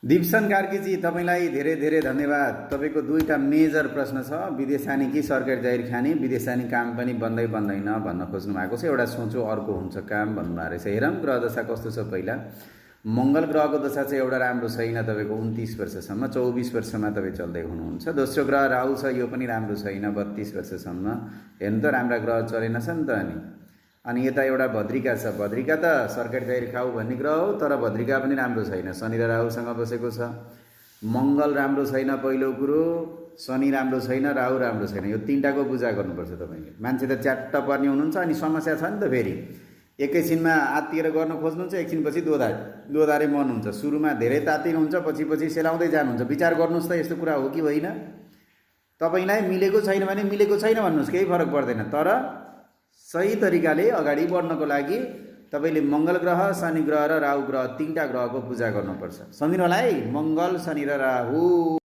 दिप्सन कार्कीजी तपाईँलाई धेरै धेरै धन्यवाद। तपाईँको दुईटा मेजर प्रश्न छ, विदेशानी कि सरकारी जागिर खाने, विदेशानी काम पनि बन्दै बन्दैन भन्न खोज्नु भएको छ। एउटा सोचो अर्को हुन्छ काम भन्नुभएको रहेछ। हेरौँ ग्रह दशा कस्तो छ। पहिला मङ्गल ग्रहको दशा चाहिँ एउटा राम्रो छैन तपाईँको 29 वर्षसम्म, 24 वर्षमा तपाईँ चल्दै हुनुहुन्छ। दोस्रो ग्रह राहु छ, यो पनि राम्रो छैन 32 वर्षसम्म। हेर्नु त राम्रा ग्रह चलेनछ नि त। अनि यता एउटा भद्रिका छ। भद्रिका त सरकारी जागिर खाऊ भन्ने ग्रह हो, तर भद्रिका पनि राम्रो छैन, शनि र राहुसँग बसेको छ। मङ्गल राम्रो छैन पहिलो कुरो, शनि राम्रो छैन, राहु राम्रो छैन। यो तिनटाको पूजा गर्नुपर्छ तपाईँले। मान्छे त च्याट्ट पर्ने हुनुहुन्छ, अनि समस्या छ नि त। फेरि एकैछिनमा आत्तिएर गर्न खोज्नुहुन्छ, एकछिनपछि दोधारे मन हुन्छ। सुरुमा धेरै तातिनुहुन्छ, पछि सेलाउँदै जानुहुन्छ। विचार गर्नुहोस् त यस्तो कुरा हो कि होइन। तपाईँलाई मिलेको छैन भने मिलेको छैन भन्नुहोस्, केही फरक पर्दैन। तर सही तरिकाले अगाडि बढ्नको लागि तपाईँले मङ्गल ग्रह, शनि ग्रह र राहु ग्रह, तिनवटा ग्रहको पूजा गर्नुपर्छ। सम्झिनु होला है, मङ्गल, शनि र राहु।